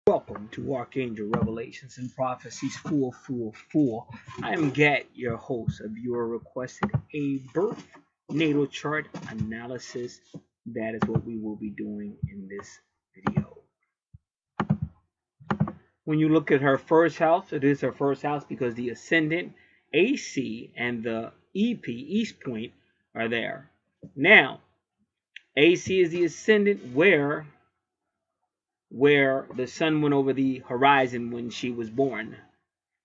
Welcome to Archangel Revelations and Prophecies 444. I am Gat, your host. A viewer requested a birth natal chart analysis. That is what we will be doing in this video. When you look at her first house, it is her first house because the ascendant, AC, and the EP, East Point, are there. Now, AC is the ascendant where the sun went over the horizon when she was born.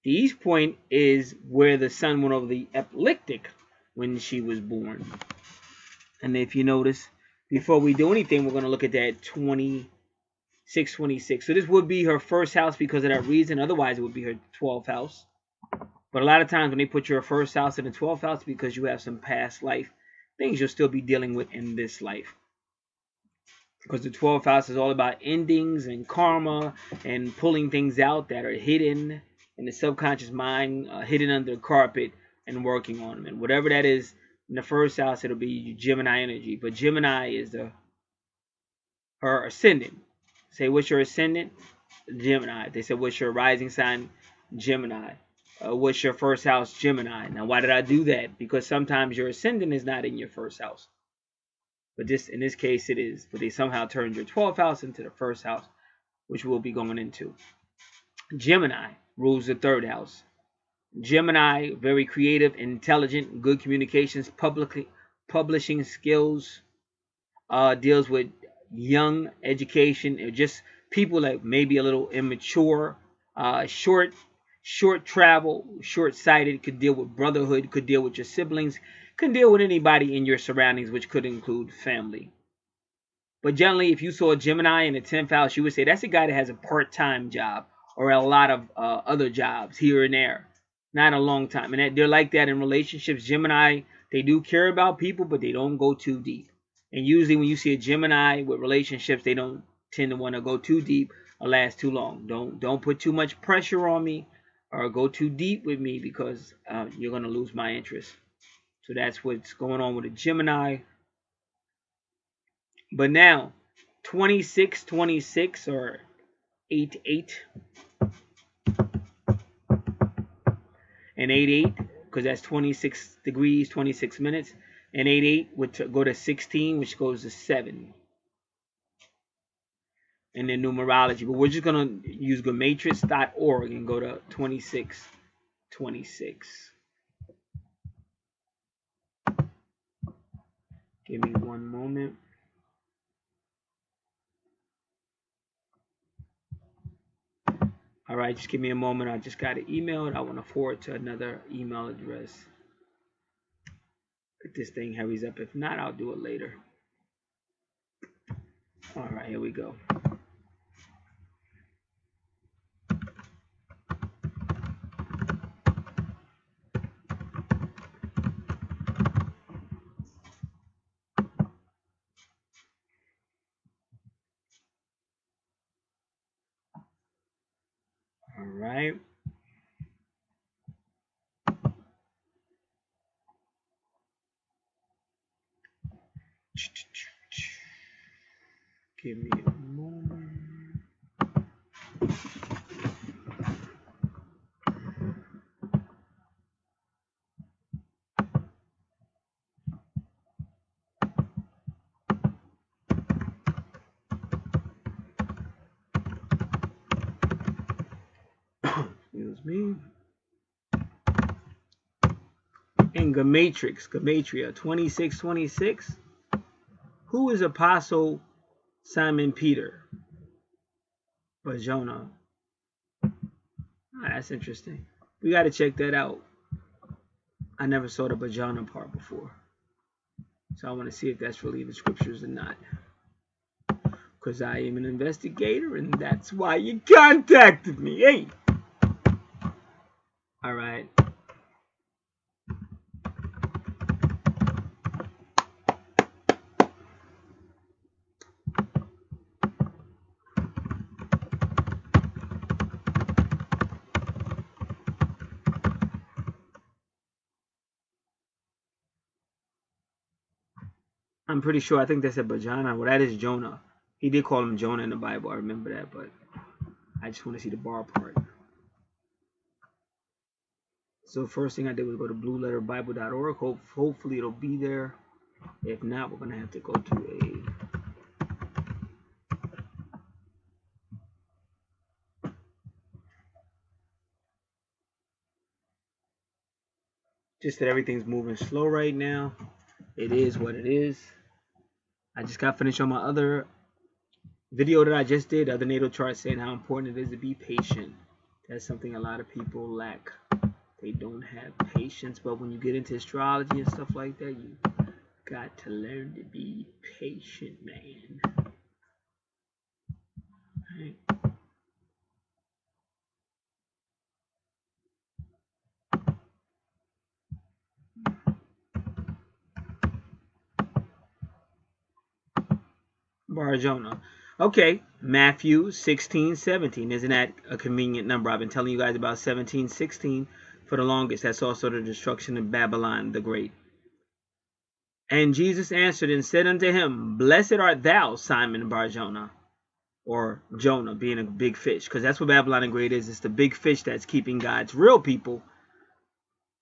The east point is where the sun went over the ecliptic when she was born. And if you notice, before we do anything, we're going to look at that 2626. So this would be her first house because of that reason. Otherwise, it would be her 12th house. But a lot of times when they put your first house in the 12th house, because you have some past life things you'll still be dealing with in this life. Because the 12th house is all about endings and karma and pulling things out that are hidden in the subconscious mind, hidden under the carpet, and working on them. And whatever that is in the first house, it'll be Gemini energy. But Gemini is her ascendant. Say, what's your ascendant? Gemini. They said, what's your rising sign? Gemini. What's your first house? Gemini. Now, why did I do that? Because sometimes your ascendant is not in your first house. But in this case, it is. But they somehow turned your 12th house into the first house, which we'll be going into. Gemini rules the third house. Gemini, very creative, intelligent, good communications, publishing skills, deals with young education, or just people that may be a little immature, short travel, short-sighted, could deal with brotherhood, could deal with your siblings, can deal with anybody in your surroundings, which could include family. But generally, if you saw a Gemini in the 10th house, you would say that's a guy that has a part-time job or a lot of other jobs here and there. Not a long time. And they're like that in relationships. Gemini, they do care about people, but they don't go too deep. And usually when you see a Gemini with relationships, they don't tend to want to go too deep or last too long. Don't put too much pressure on me or go too deep with me because you're going to lose my interest. So that's what's going on with a Gemini. But now, 2626 or 88 and 88, because that's 26 degrees, 26 minutes. And 88 would go to 16, which goes to 7. And then numerology. But we're just going to use Gematrix.org and go to 2626. Give me one moment. All right, just give me a moment. I just got an email and I want to forward to another email address. If this thing hurries up. If not, I'll do it later. All right, here we go. All right. Give me a moment. Excuse me. In Gematria 2626. Who is Apostle Simon Peter? Bajona. That's interesting. We got to check that out. I never saw the Bajana part before. So I want to see if that's really in the scriptures or not. Because I am an investigator and that's why you contacted me. Hey! All right. I'm pretty sure. I think they said Bajana. Well, that is Jonah. He did call him Jonah in the Bible. I remember that, but I just want to see the bar part. So first thing I did was go to blueletterbible.org. Hopefully it'll be there. If not, we're going to have to go to just that everything's moving slow right now. It is what it is. I just got finished on my other video that I just did, other natal chart, saying how important it is to be patient. That's something a lot of people lack. They don't have patience, but when you get into astrology and stuff like that, you got to learn to be patient, man. Right. Barjona. Okay, Matthew 16:17. Isn't that a convenient number? I've been telling you guys about 17:16 for the longest. That's also the destruction of Babylon the Great. And Jesus answered and said unto him, Blessed art thou, Simon Barjona, or Jonah, being a big fish, because that's what Babylon the Great is. It's the big fish that's keeping God's real people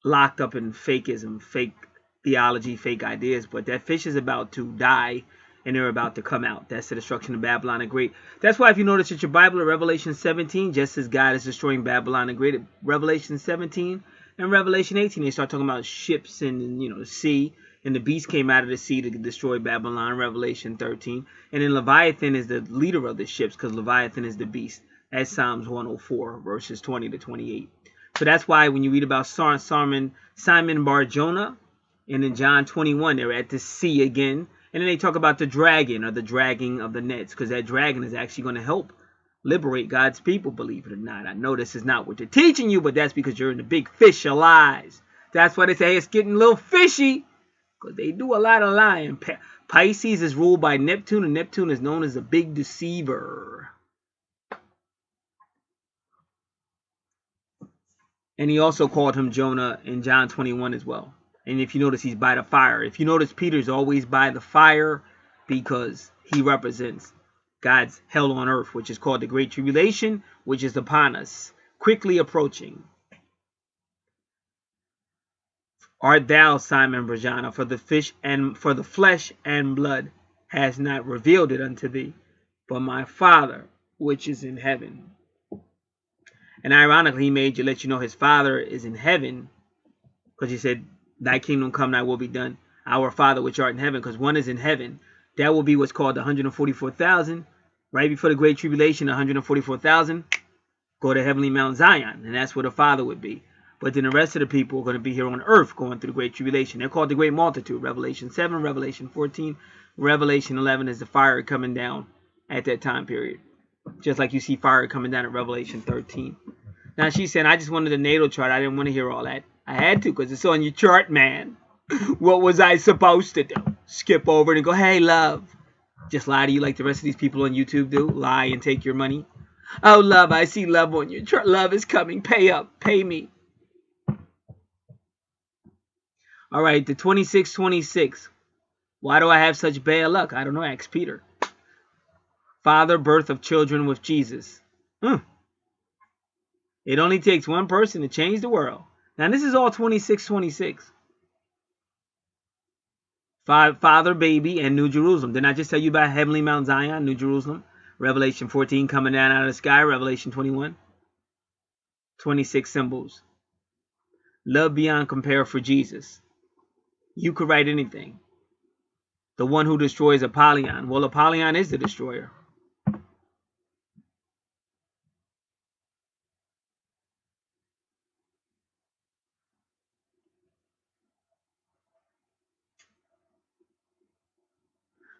locked up in fakeism, fake theology, fake ideas. But that fish is about to die, and they're about to come out. That's the destruction of Babylon the Great. That's why if you notice at your Bible, at Revelation 17, just as God is destroying Babylon the Great, at Revelation 17 and Revelation 18, they start talking about ships and, the sea. And the beast came out of the sea to destroy Babylon, Revelation 13. And then Leviathan is the leader of the ships, because Leviathan is the beast. That's Psalms 104, verses 20 to 28. So that's why when you read about Simon Barjona, and in John 21, they're at the sea again. And then they talk about the dragon, or the dragging of the nets, because that dragon is actually going to help liberate God's people, believe it or not. I know this is not what they're teaching you, but that's because you're in the big fish of lies. That's why they say it's getting a little fishy, because they do a lot of lying. Pisces is ruled by Neptune, and Neptune is known as a big deceiver. And he also called him Jonah in John 21 as well. And if you notice, he's by the fire. If you notice, Peter's always by the fire because he represents God's hell on earth, which is called the Great Tribulation, which is upon us, quickly approaching. Art thou, Simon Barjona, for the flesh and blood has not revealed it unto thee, but my Father which is in heaven. And ironically, he made you let you know his Father is in heaven, because he said, Thy kingdom come, thy will be done. Our Father which art in heaven, because one is in heaven. That will be what's called the 144,000. Right before the Great Tribulation, 144,000 go to heavenly Mount Zion, and that's where the Father would be. But then the rest of the people are going to be here on earth going through the Great Tribulation. They're called the Great Multitude. Revelation 7, Revelation 14, Revelation 11 is the fire coming down at that time period. Just like you see fire coming down at Revelation 13. Now she's saying, I just wanted the natal chart. I didn't want to hear all that. I had to, because it's on your chart, man. What was I supposed to do? Skip over it and go, hey, love. Just lie to you like the rest of these people on YouTube do. Lie and take your money. Oh, love, I see love on your chart. Love is coming. Pay up. Pay me. All right, the 2626. Why do I have such bad luck? I don't know. Ask Peter. Father, birth of children with Jesus. It only takes one person to change the world. Now, this is all 2626. Father, baby, and New Jerusalem. Didn't I just tell you about heavenly Mount Zion, New Jerusalem? Revelation 14 coming down out of the sky. Revelation 21. 26 symbols. Love beyond compare for Jesus. You could write anything. The one who destroys Apollyon. Well, Apollyon is the destroyer.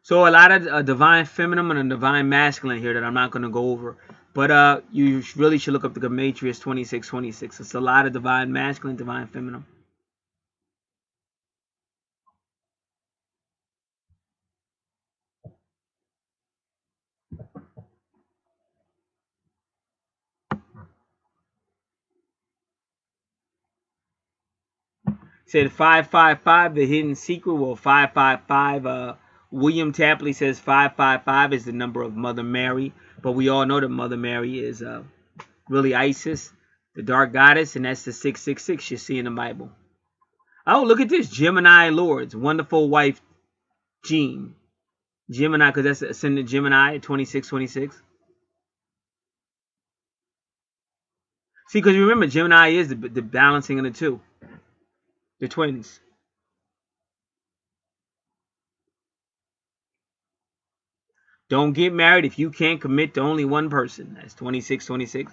So a lot of divine feminine and divine masculine here that I'm not going to go over. But you really should look up the Gematrius 2626. It's a lot of divine masculine, divine feminine. Said 555, the hidden secret. Well, 555 William Tapley says 555 is the number of Mother Mary, but we all know that Mother Mary is really Isis, the dark goddess, and that's the 666 you see in the Bible. Oh, look at this. Gemini Lords. Wonderful wife, Jean. Gemini, because that's ascendant Gemini at 2626. See, because remember, Gemini is the balancing of the two. The twins. Don't get married if you can't commit to only one person. That's 2626.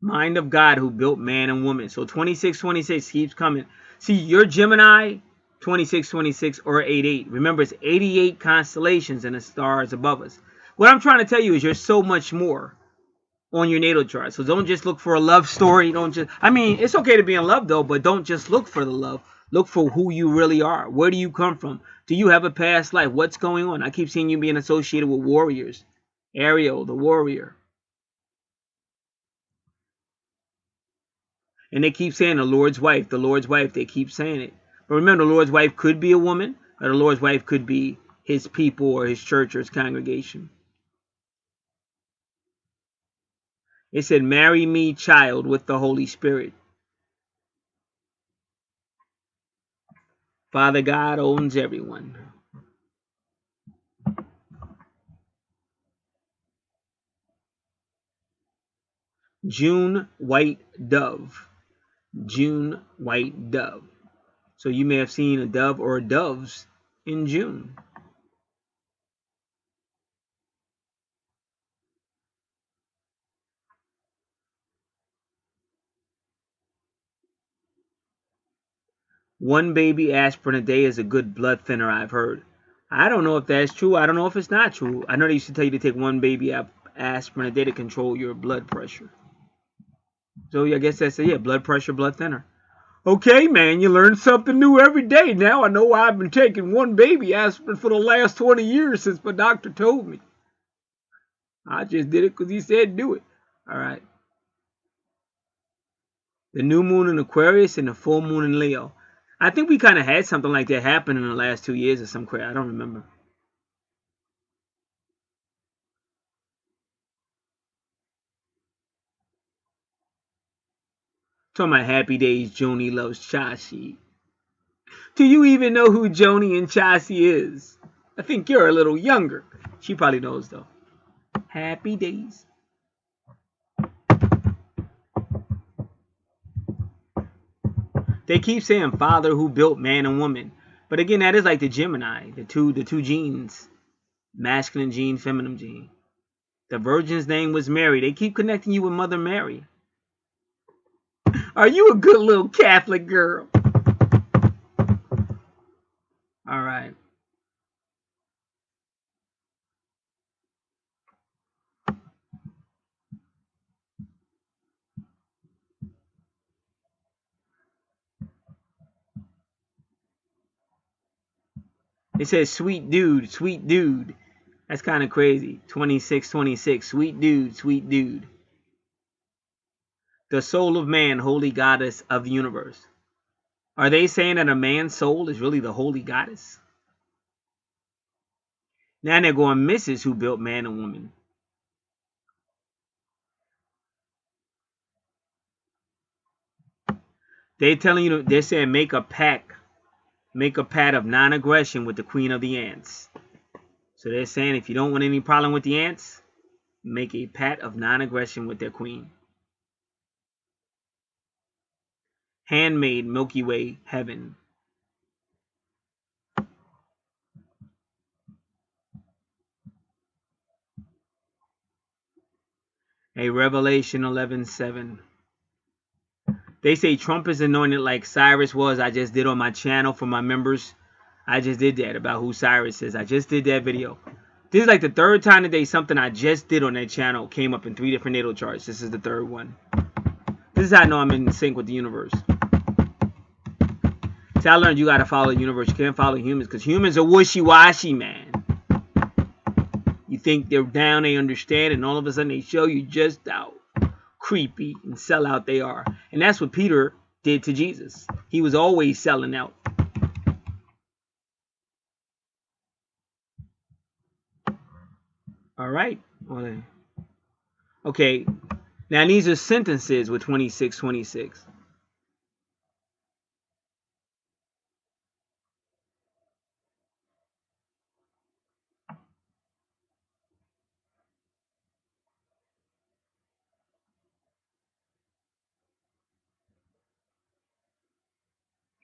Mind of God who built man and woman. So 2626 keeps coming. See, your Gemini, 2626 or 88. Remember, it's 88 constellations and the stars above us. What I'm trying to tell you is you're so much more on your natal chart. So don't just look for a love story. I mean, it's okay to be in love though, but don't just look for the love. Look for who you really are. Where do you come from? Do you have a past life? What's going on? I keep seeing you being associated with warriors. Ariel, the warrior. And they keep saying the Lord's wife, the Lord's wife. They keep saying it. But remember, the Lord's wife could be a woman, or the Lord's wife could be his people or his church or his congregation. It said, marry me, child, with the Holy Spirit. Father God owns everyone. June, white dove. June, white dove. So you may have seen a dove or doves in June. One baby aspirin a day is a good blood thinner, I've heard. I don't know if that's true. I don't know if it's not true. I know they used to tell you to take one baby aspirin a day to control your blood pressure. So I guess that's it. Yeah, blood pressure, blood thinner. Okay, man, you learn something new every day. Now I know why I've been taking one baby aspirin for the last 20 years since my doctor told me. I just did it because he said do it. All right. The new moon in Aquarius and the full moon in Leo. I think we kind of had something like that happen in the last 2 years or some crap. I don't remember. Talking about happy days, Joni loves Chachi. Do you even know who Joni and Chachi is? I think you're a little younger. She probably knows though. Happy days. They keep saying father who built man and woman. But again, that is like the Gemini, the two genes. Masculine gene, feminine gene. The virgin's name was Mary. They keep connecting you with Mother Mary. Are you a good little Catholic girl? All right. It says sweet dude, sweet dude. That's kind of crazy. 2626, sweet dude, sweet dude. The soul of man, holy goddess of the universe. Are they saying that a man's soul is really the holy goddess? Now they're going Mrs. who built man and woman. They're telling you, they're saying make a pact of non-aggression with the queen of the ants. So they're saying if you don't want any problem with the ants, make a pact of non-aggression with their queen. Handmade, Milky Way, heaven. A Revelation 11:7. They say Trump is anointed like Cyrus was. I just did on my channel for my members. I just did that about who Cyrus is. I just did that video. This is like the third time today something I just did on that channel came up in 3 different natal charts. This is the third one. This is how I know I'm in sync with the universe. So I learned you got to follow the universe. You can't follow humans because humans are wishy-washy, man. You think they're down, they understand, and all of a sudden they show you just out. creepy, and sell out they are. And that's what Peter did to Jesus. He was always selling out. All right. Okay. Now these are sentences with 2626.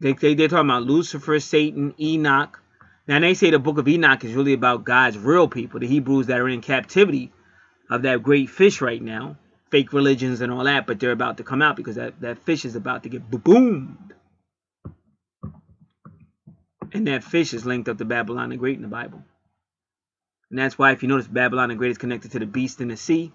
They're talking about Lucifer, Satan, Enoch. Now they say the book of Enoch is really about God's real people, the Hebrews that are in captivity of that great fish right now. Fake religions and all that, but they're about to come out because that fish is about to get boomed. And that fish is linked up to Babylon the Great in the Bible. And that's why if you notice Babylon the Great is connected to the beast in the sea.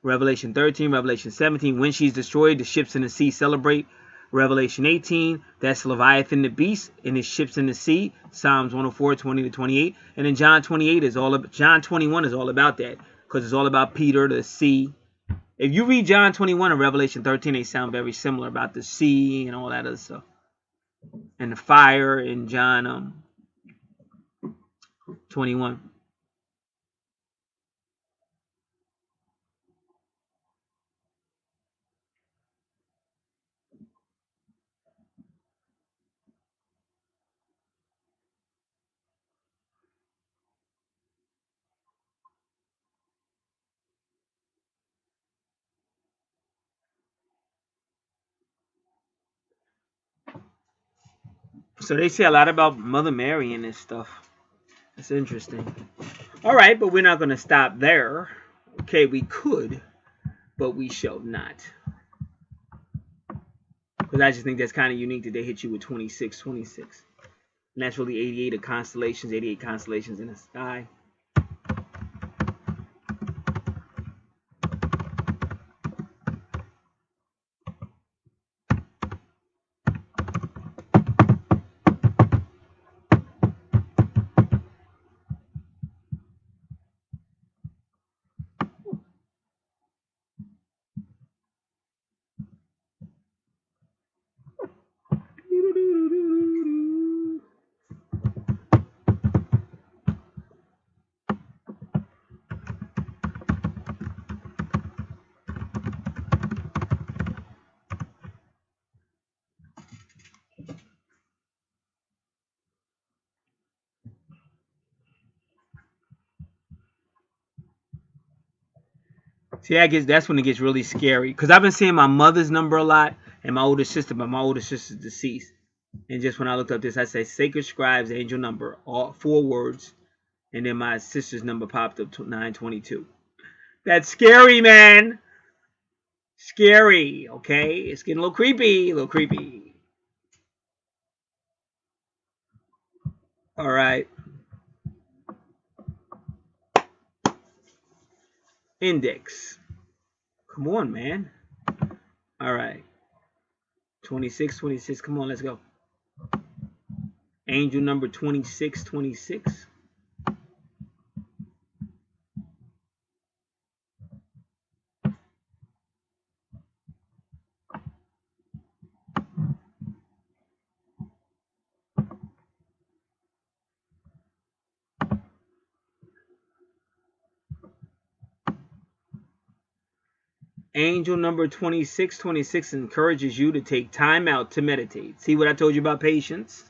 Revelation 13, Revelation 17, when she's destroyed, the ships in the sea celebrate. Revelation 18, that's Leviathan the beast and his ships in the sea. Psalms 104, 20 to 28. And then John 28 is all about, John 21 is all about that. Because it's all about Peter, the sea. If you read John 21 and Revelation 13, they sound very similar about the sea and all that other stuff. And the fire in John 21. So they say a lot about Mother Mary and this stuff. That's interesting. All right, but we're not going to stop there. Okay, we could, but we shall not. Because I just think that's kind of unique that they hit you with 2626. And that's really 88 of constellations, 88 constellations in the sky. See, I guess that's when it gets really scary. Because I've been seeing my mother's number a lot and my older sister, but my older sister's deceased. And just when I looked up this, I said Sacred Scribes Angel number, all 4 words. And then my sister's number popped up to 922. That's scary, man. Scary, okay? It's getting a little creepy, a little creepy. All right. Index. Come on, man. All right. 2626. Come on, let's go. Angel number 2626. Angel number 2626 encourages you to take time out to meditate. See what I told you about patience?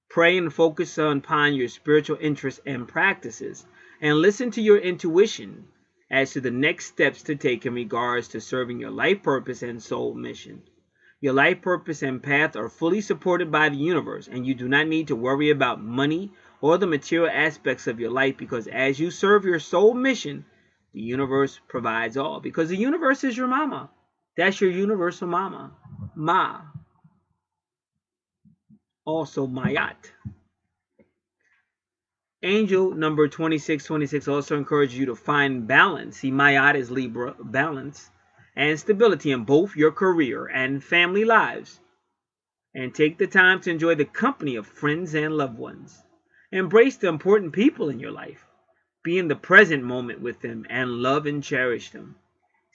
Pray and focus upon your spiritual interests and practices, and listen to your intuition as to the next steps to take in regards to serving your life purpose and soul mission. Your life purpose and path are fully supported by the universe, and you do not need to worry about money or the material aspects of your life, because as you serve your soul mission, the universe provides all. Because the universe is your mama. That's your universal mama. Ma. Also Mayat. Angel number 2626 also encourages you to find balance. See, Mayat is Libra, balance and stability in both your career and family lives. And take the time to enjoy the company of friends and loved ones. Embrace the important people in your life. Be in the present moment with them and love and cherish them.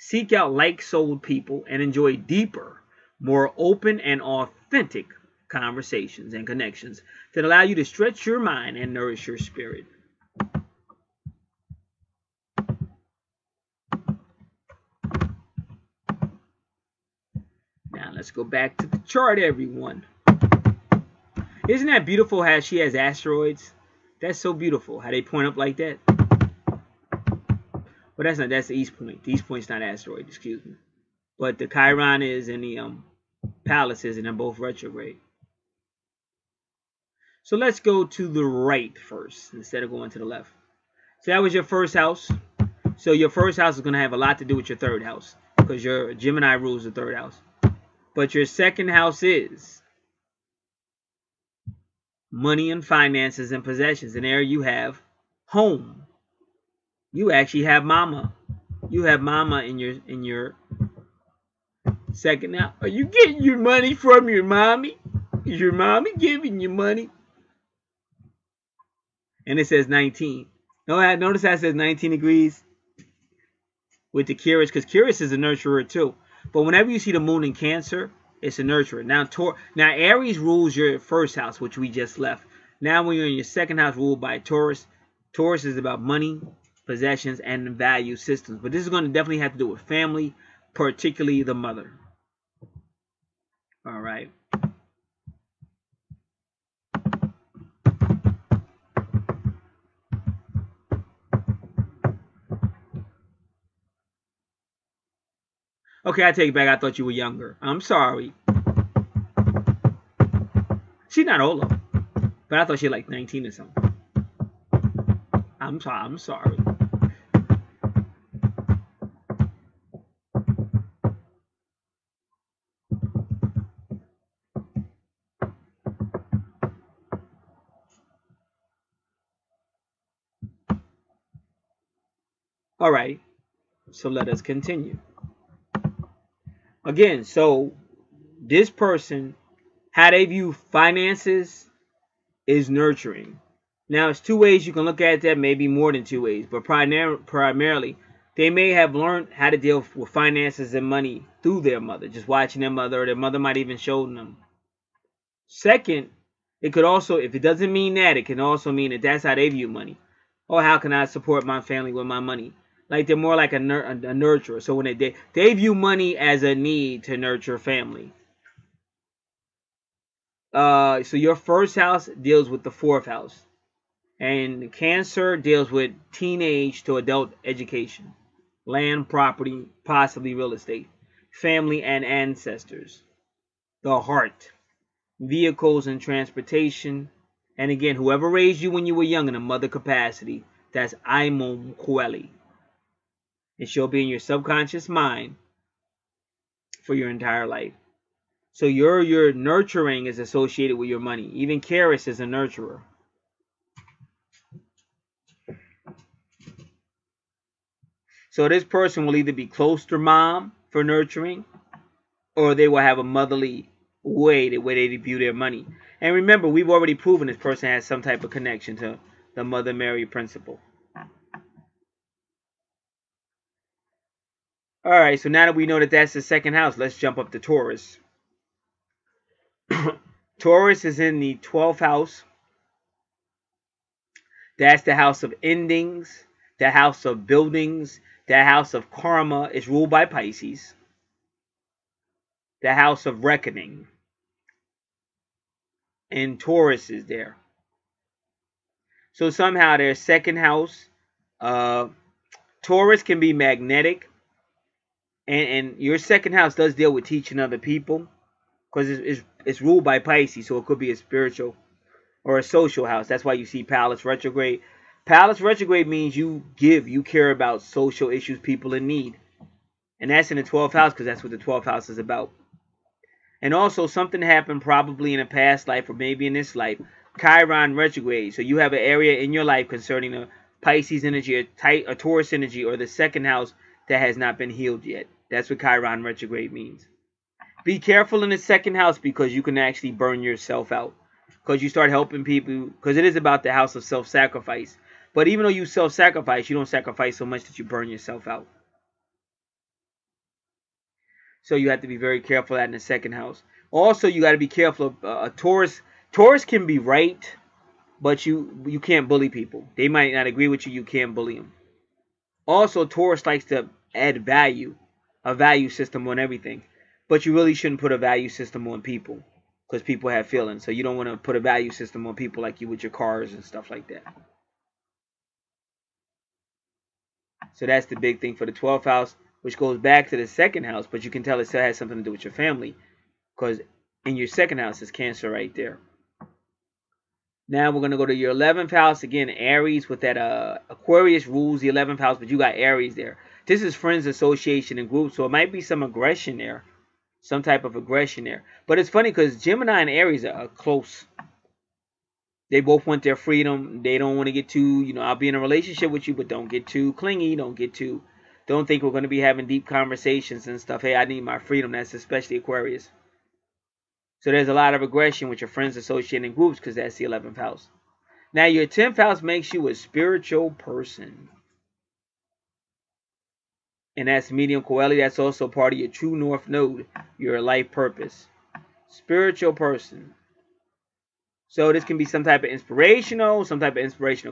Seek out like-souled people and enjoy deeper, more open and authentic conversations and connections that allow you to stretch your mind and nourish your spirit. Now let's go back to the chart, everyone. Isn't that beautiful how she has asteroids? That's so beautiful how they point up like that. But that's not, that's the east point. The east point's not asteroid, excuse me. But the Chiron is and the palaces, and they're both retrograde. So let's go to the right first instead of going to the left. So that was your first house. So your first house is going to have a lot to do with your third house because your Gemini rules the third house. But your second house is money and finances and possessions. And there you have home. You actually have mama. You have mama in your second house. Are you getting your money from your mommy? Is your mommy giving you money? And it says 19. Notice that it says 19 degrees with the Curious, because Curious is a nurturer too. But whenever you see the moon in Cancer, it's a nurturer. Now Aries rules your first house, which we just left. Now when you're in your second house ruled by Taurus, Taurus is about money, possessions, and value systems. But this is going to definitely have to do with family, particularly the mother. All right. Okay, I take it back. I thought you were younger. I'm sorry. She's not older, but I thought she was like 19 or something. I'm sorry. All right. So let us continue. Again, so this person, how they view finances is nurturing. Now, it's two ways you can look at that, maybe more than two ways, but primarily, they may have learned how to deal with finances and money through their mother, just watching their mother, or their mother might even show them. Second, it could also, if it doesn't mean that, it can also mean that that's how they view money. Oh, how can I support my family with my money? Like they're more like a nurturer. So when they view money as a need to nurture family. So your first house deals with the fourth house. And Cancer deals with teenage to adult education. Land, property, possibly real estate. Family and ancestors. The heart. Vehicles and transportation. And again, whoever raised you when you were young in a mother capacity, that's Aimon Kweli. It shall be in your subconscious mind for your entire life. So your nurturing is associated with your money. Even Karis is a nurturer. So this person will either be close to mom for nurturing, or they will have a motherly way the way they view their money. And remember, we've already proven this person has some type of connection to the Mother Mary principle. All right, so now that we know that that's the second house, let's jump up to Taurus. Taurus is in the 12th house. That's the house of endings, the house of buildings, the house of karma. Is ruled by Pisces. The house of reckoning. And Taurus is there. So somehow their second house, Taurus can be magnetic. And your second house does deal with teaching other people, because it's ruled by Pisces, so it could be a spiritual or a social house. That's why you see Pallas retrograde. Pallas retrograde means you care about social issues, people in need. And that's in the 12th house, because that's what the 12th house is about. And also something happened probably in a past life or maybe in this life. Chiron retrograde. So you have an area in your life concerning a Pisces energy, a Taurus energy, or the second house that has not been healed yet. That's what Chiron retrograde means. Be careful in the second house, because you can actually burn yourself out. Because you start helping people, because it is about the house of self-sacrifice. But even though you self-sacrifice, you don't sacrifice so much that you burn yourself out. So you have to be very careful of that in the second house. Also, you got to be careful of Taurus. Taurus can be right, but you can't bully people. They might not agree with you. You can't bully them. Also, Taurus likes to add value, a value system on everything. But you really shouldn't put a value system on people because people have feelings. So you don't want to put a value system on people like you with your cars and stuff like that. So that's the big thing for the 12th house, which goes back to the second house. But you can tell it still has something to do with your family because in your second house is Cancer right there. Now we're going to go to your 11th house. Again, Aries with that Aquarius rules the 11th house, but you got Aries there. This is friends, association, and groups, so it might be some aggression there. Some type of aggression there. But it's funny because Gemini and Aries are close. They both want their freedom. They don't want to get too, I'll be in a relationship with you, but don't get too clingy. Don't think we're going to be having deep conversations and stuff. Hey, I need my freedom. That's especially Aquarius. So there's a lot of aggression with your friends, associated, and groups because that's the 11th house. Now your 10th house makes you a spiritual person. And that's medium coeli. That's also part of your true north node, your life purpose. Spiritual person. So this can be some type of inspirational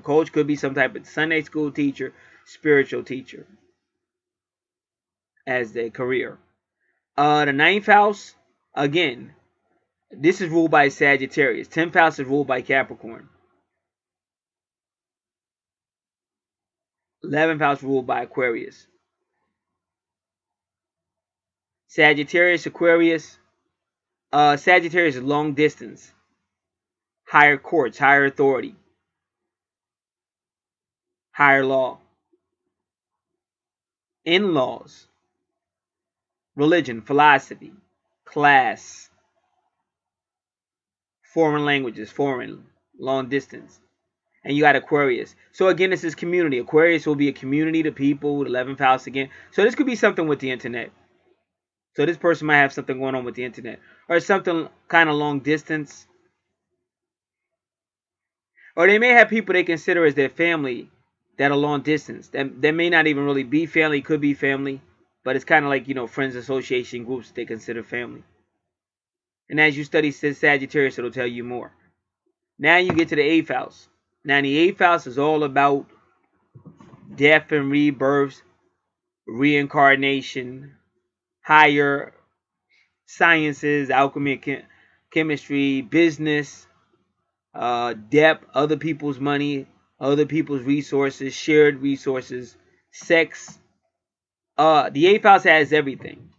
coach. Could be some type of Sunday school teacher, spiritual teacher as their career. The 9th house, again, this is ruled by Sagittarius. 10th house is ruled by Capricorn. 11th house ruled by Aquarius. Sagittarius, Aquarius. Sagittarius is long distance. Higher courts, higher authority. Higher law. In-laws. Religion, philosophy. Class. Foreign languages, long distance. And you got Aquarius. So again, this is community. Aquarius will be a community to people, 11th house again. So this could be something with the internet. So this person might have something going on with the internet. Or something kind of long distance. Or they may have people they consider as their family that are long distance. That may not even really be family, could be family. But it's kind of like, friends, association, groups they consider family. And as you study Sagittarius, it'll tell you more. Now you get to the 8th house. Now the 8th house is all about death and rebirth, reincarnation, higher sciences, alchemy, chemistry, business, depth, other people's money, other people's resources, shared resources, sex. The 8th house has everything.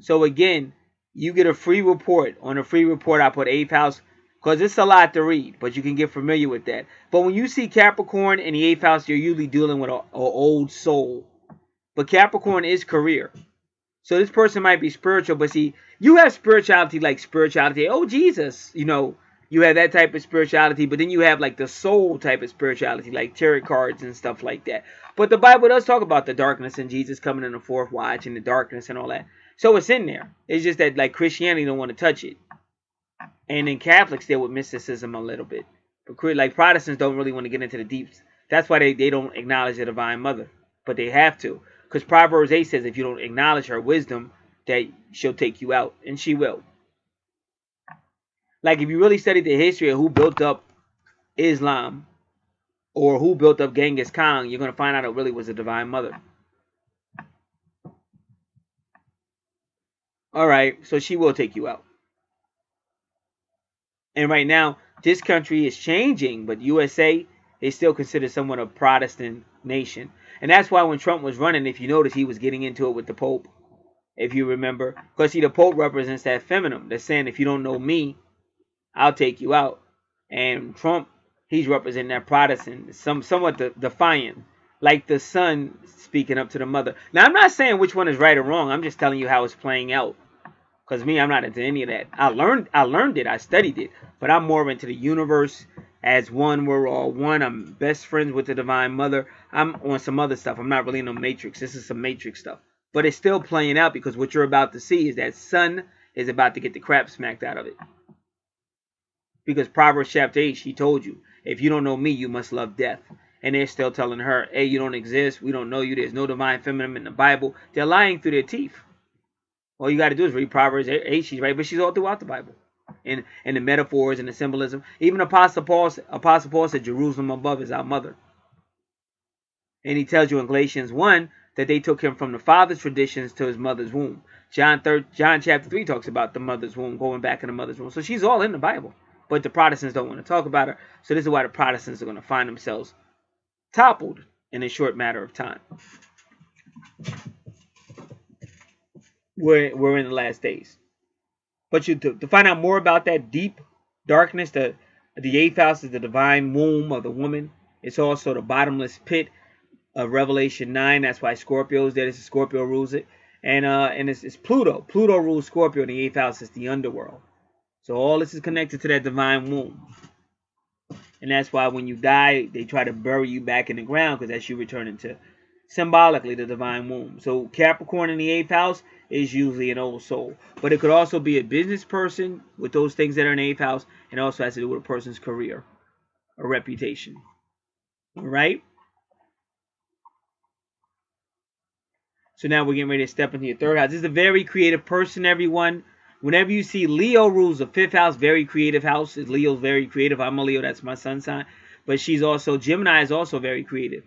So again, you get a free report. On a free report, I put 8th house because it's a lot to read, but you can get familiar with that. But when you see Capricorn in the 8th house, you're usually dealing with an old soul. But Capricorn is career. So this person might be spiritual, but see, you have spirituality like spirituality. Oh, Jesus, you have that type of spirituality, but then you have like the soul type of spirituality, like tarot cards and stuff like that. But the Bible does talk about the darkness and Jesus coming in the 4th watch and the darkness and all that. So it's in there. It's just that like Christianity don't want to touch it. And then Catholics deal with mysticism a little bit. But like Protestants don't really want to get into the deeps. That's why they don't acknowledge the Divine Mother. But they have to. Because Proverbs 8 says if you don't acknowledge her wisdom, that she'll take you out. And she will. Like if you really study the history of who built up Islam or who built up Genghis Khan, you're going to find out it really was the Divine Mother. Alright, so she will take you out. And right now, this country is changing, but USA, they still consider somewhat a Protestant nation. And that's why when Trump was running, if you notice, he was getting into it with the Pope, if you remember. Because, see, the Pope represents that feminine. They're saying, if you don't know me, I'll take you out. And Trump, he's representing that Protestant, somewhat defiant, like the son speaking up to the mother. Now, I'm not saying which one is right or wrong. I'm just telling you how it's playing out. Because me, I'm not into any of that. I learned it. I studied it. But I'm more into the universe as one. We're all one. I'm best friends with the Divine Mother. I'm on some other stuff. I'm not really in no Matrix. This is some Matrix stuff. But it's still playing out because what you're about to see is that sun is about to get the crap smacked out of it. Because Proverbs chapter 8, she told you, if you don't know me, you must love death. And they're still telling her, hey, you don't exist. We don't know you. There's no divine feminine in the Bible. They're lying through their teeth. All you got to do is read Proverbs 8. She's right, but she's all throughout the Bible. And the metaphors and the symbolism. Even Apostle Paul said Jerusalem above is our mother. And he tells you in Galatians 1 that they took him from the father's traditions to his mother's womb. John chapter 3 talks about the mother's womb, going back in the mother's womb. So she's all in the Bible. But the Protestants don't want to talk about her. So this is why the Protestants are going to find themselves toppled in a short matter of time. We're in the last days. But to find out more about that deep darkness, the 8th house is the divine womb of the woman. It's also the bottomless pit of Revelation 9. That's why Scorpio is there. This is Scorpio rules it. And it's Pluto. Pluto rules Scorpio in the 8th house. Is the underworld. So all this is connected to that divine womb. And that's why when you die, they try to bury you back in the ground, because that's you returning to, symbolically, the divine womb. So Capricorn in the 8th house is usually an old soul. But it could also be a business person with those things that are in the 8th house. And also has to do with a person's career or reputation. All right? So now we're getting ready to step into your 3rd house. This is a very creative person, everyone. Whenever you see Leo rules the 5th house, very creative house. Leo's very creative. I'm a Leo. That's my sun sign. But she's also, Gemini is also very creative.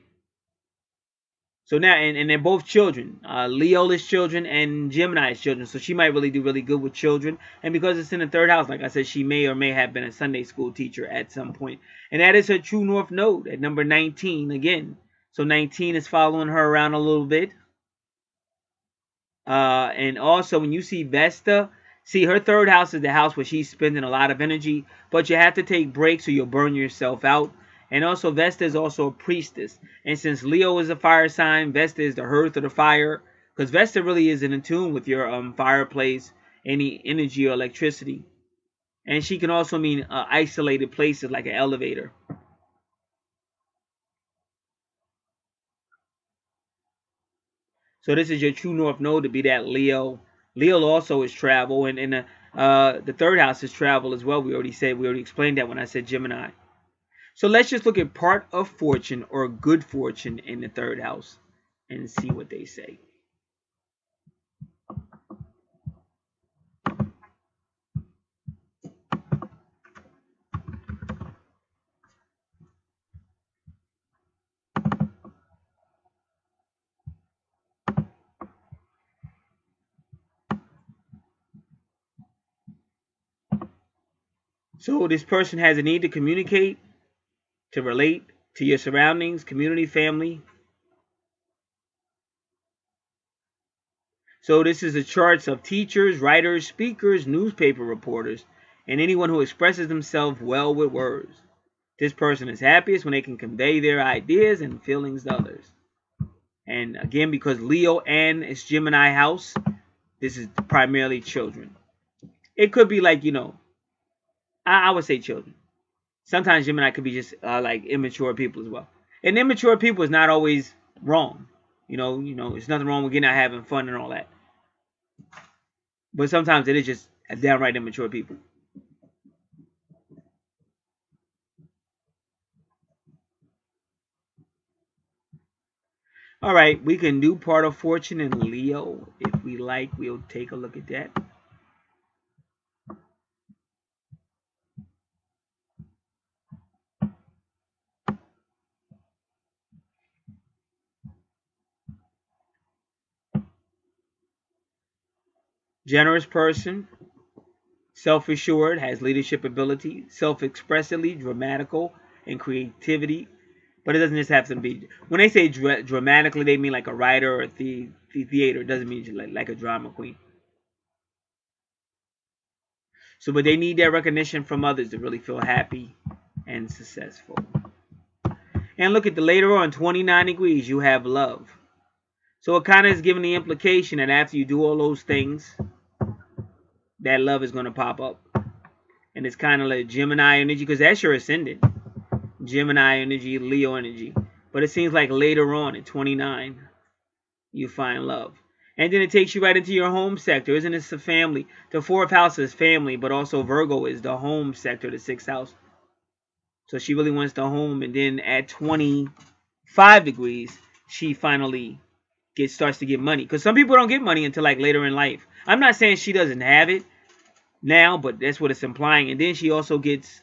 So now, and they're both children. Leo is children and Gemini is children. So she might really do really good with children. And because it's in the 3rd house, like I said, she may or may have been a Sunday school teacher at some point. And that is her true north node at number 19 again. So 19 is following her around a little bit. And also when you see Vesta, see her 3rd house is the house where she's spending a lot of energy, but you have to take breaks or you'll burn yourself out. And also Vesta is also a priestess. And since Leo is a fire sign, Vesta is the hearth of the fire, because Vesta really is in tune with your fireplace, any energy or electricity. And she can also mean isolated places like an elevator. So this is your true north node to be that Leo. Leo also is travel, and the 3rd house is travel as well. We already explained that when I said Gemini. So let's just look at part of fortune or good fortune in the 3rd house and see what they say. So this person has a need to communicate, to relate to your surroundings, community, family. So this is the charts of teachers, writers, speakers, newspaper reporters, and anyone who expresses themselves well with words. This person is happiest when they can convey their ideas and feelings to others. And again, because Leo and it's Gemini house, this is primarily children. It could be like, I would say children. Sometimes Gemini could be just like immature people as well. And immature people is not always wrong. It's nothing wrong with getting out having fun and all that. But sometimes it is just a downright immature people. All right, we can do part of fortune in Leo if we like. We'll take a look at that. Generous person, self-assured, has leadership ability, self-expressively, dramatical, and creativity. But it doesn't just have to be. When they say dramatically, they mean like a writer or a theater. It doesn't mean like a drama queen. So, but they need that recognition from others to really feel happy and successful. And look at the later on, 29 degrees, you have love. So it kind of is giving the implication that after you do all those things, that love is going to pop up. And it's kind of like Gemini energy, because that's your ascendant. Gemini energy, Leo energy. But it seems like later on at 29, you find love. And then it takes you right into your home sector. Isn't this the family? The 4th house is family, but also Virgo is the home sector, the 6th house. So she really wants the home. And then at 25 degrees, she finally starts to get money. Because some people don't get money until like later in life. I'm not saying she doesn't have it now, but that's what it's implying. And then she also gets,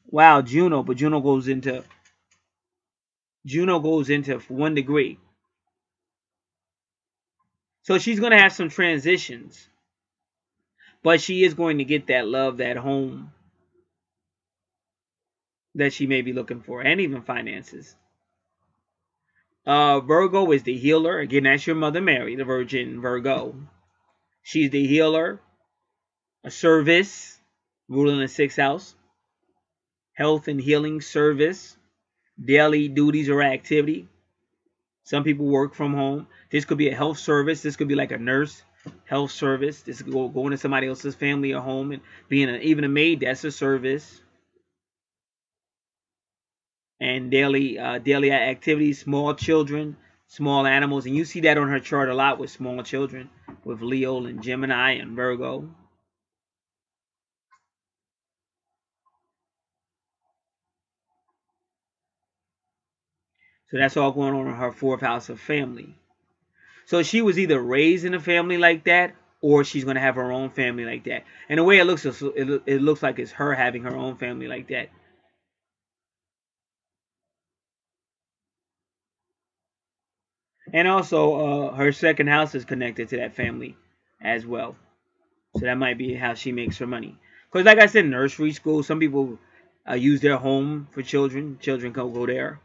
wow, Juno, but Juno goes into 1 degree. So she's going to have some transitions, but she is going to get that love, that home that she may be looking for, and even finances. Virgo is the healer. Again, that's your Mother Mary, the Virgin Virgo. She's the healer, a service, ruling the 6th house, health and healing service, daily duties or activity. Some people work from home. This could be a health service. This could be like a nurse health service. This could go into somebody else's family or home and being even a maid. That's a service. And daily activities, small children, small animals. And you see that on her chart a lot with small children, with Leo and Gemini and Virgo. So that's all going on in her 4th house of family. So she was either raised in a family like that, or she's going to have her own family like that. And the way it looks like it's her having her own family like that. And also, her 2nd house is connected to that family as well. So that might be how she makes her money. Because like I said, nursery school, some people use their home for children. Children can go there.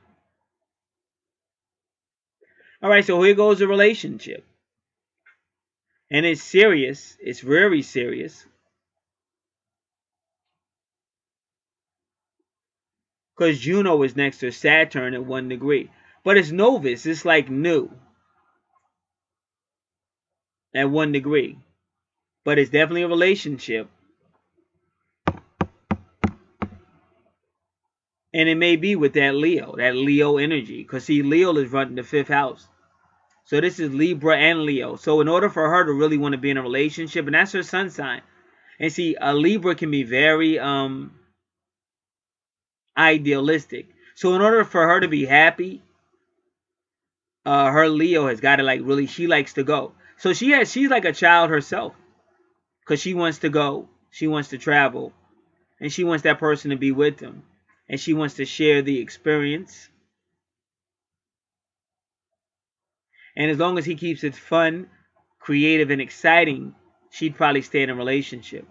All right, so here goes the relationship. And it's serious. It's very serious. Because Juno is next to Saturn at 1 degree. But it's novice. It's like new at 1 degree. But it's definitely a relationship. And it may be with that Leo energy. Because see, Leo is running the 5th house. So this is Libra and Leo. So in order for her to really want to be in a relationship, and that's her sun sign. And see, a Libra can be very idealistic. So in order for her to be happy, her Leo has got to like really, she likes to go. So she's like a child herself. Because she wants to go. She wants to travel. And she wants that person to be with them. And she wants to share the experience. And as long as he keeps it fun, creative, and exciting, she'd probably stay in a relationship.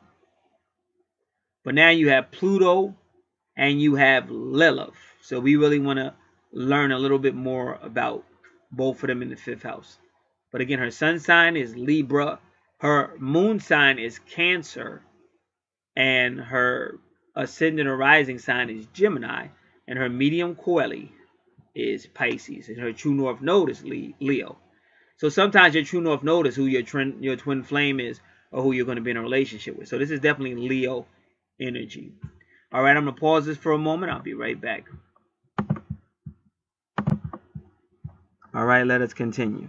But now you have Pluto and you have Lilith. So we really want to learn a little bit more about both of them in the 5th house. But again, her sun sign is Libra. Her moon sign is Cancer. And her ascendant or rising sign is Gemini. And her medium coeli is Pisces. And her true north node is Leo. So sometimes your true north node is who your twin flame is, or who you're going to be in a relationship with. So this is definitely Leo energy. All right, I'm going to pause this for a moment. I'll be right back. All right, let us continue.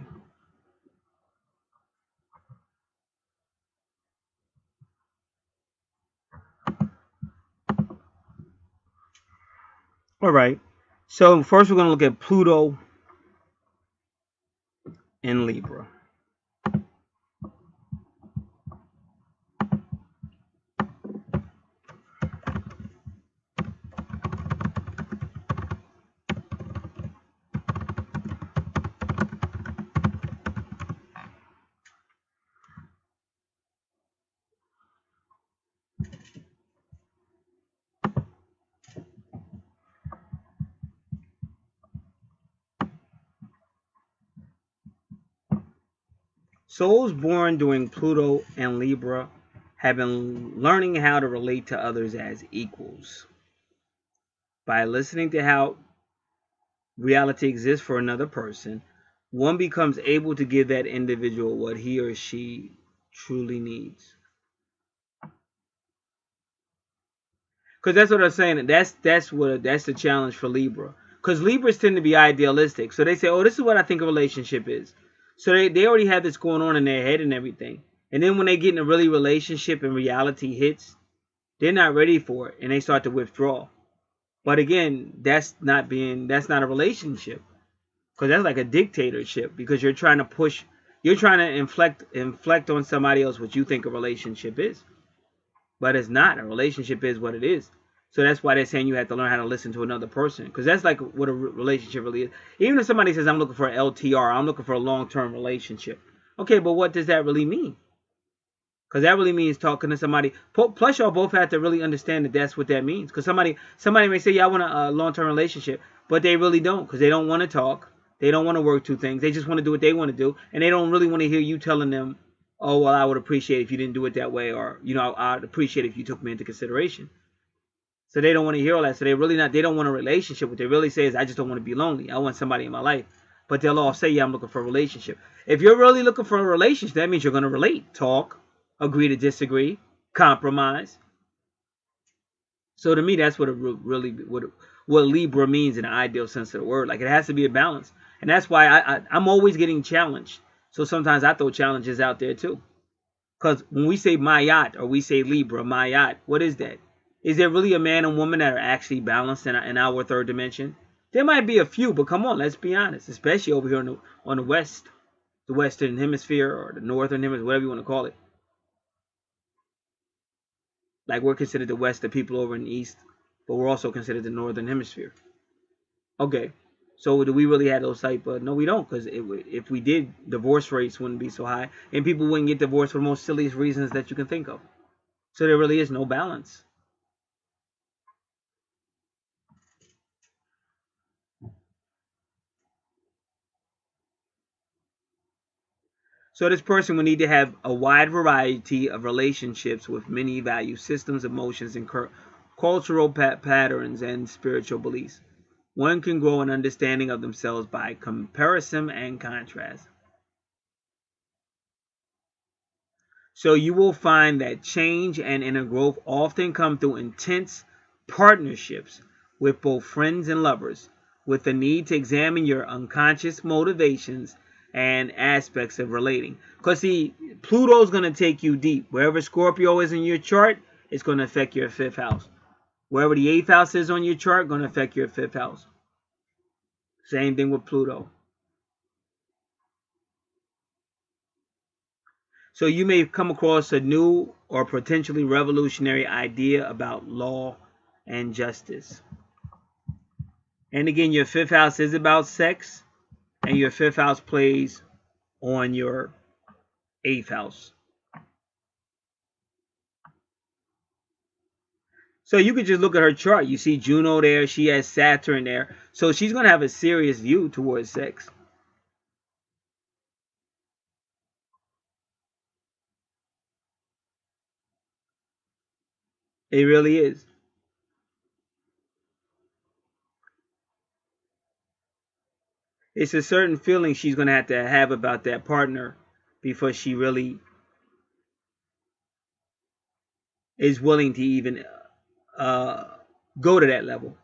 All right. So first we're going to look at Pluto in Libra. Souls born during Pluto and Libra have been learning how to relate to others as equals. By listening to how reality exists for another person, one becomes able to give that individual what he or she truly needs. Because that's what I'm saying. That's the challenge for Libra. Because Libras tend to be idealistic. So they say, oh, this is what I think a relationship is. So they already have this going on in their head and everything. And then when they get in a really relationship and reality hits, they're not ready for it. And they start to withdraw. But again, that's not a relationship. Because that's like a dictatorship. Because you're trying to push You're trying to inflect on somebody else what you think a relationship is. But it's not. A relationship is what it is. So that's why they're saying you have to learn how to listen to another person. Because that's like what a relationship really is. Even if somebody says, I'm looking for an LTR, I'm looking for a long-term relationship. Okay, but what does that really mean? Because that really means talking to somebody. Plus, y'all both have to really understand that that's what that means. Because somebody may say, yeah, I want a long-term relationship. But they really don't. Because they don't want to talk. They don't want to work two things. They just want to do what they want to do. And they don't really want to hear you telling them, oh, well, I would appreciate if you didn't do it that way. Or, you know, I'd appreciate if you took me into consideration. So they don't want to hear all that. So they don't want a relationship. What they really say is, I just don't want to be lonely. I want somebody in my life. But they'll all say, yeah, I'm looking for a relationship. If you're really looking for a relationship, that means you're going to relate, talk, agree to disagree, compromise. So to me, that's what what Libra means in the ideal sense of the word. Like, it has to be a balance. And that's why I'm always getting challenged. So sometimes I throw challenges out there too. Because when we say my yacht or we say Libra, my yacht, what is that? Is there really a man and woman that are actually balanced in our third dimension? There might be a few, but come on, let's be honest. Especially over here on the west, the western hemisphere or the northern hemisphere, whatever you want to call it. Like, we're considered the west, the people over in the east, but we're also considered the northern hemisphere. Okay, so do we really have those type of... No, we don't, because if we did, divorce rates wouldn't be so high, and people wouldn't get divorced for the most silliest reasons that you can think of. So there really is no balance. So this person would need to have a wide variety of relationships with many value systems, emotions, and cultural patterns and spiritual beliefs. One can grow an understanding of themselves by comparison and contrast. So you will find that change and inner growth often come through intense partnerships with both friends and lovers, with the need to examine your unconscious motivations and aspects of relating. Because see, Pluto's going to take you deep. Wherever Scorpio is in your chart, it's going to affect your 5th house. Wherever the 8th house is on your chart, going to affect your 5th house. Same thing with Pluto. So you may come across a new or potentially revolutionary idea about law and justice. And again, your 5th house is about sex, and your 5th house plays on your 8th house. So you could just look at her chart. You see Juno there. She has Saturn there. So she's going to have a serious view towards sex. It really is. It's a certain feeling she's going to have about that partner before she really is willing to even go to that level.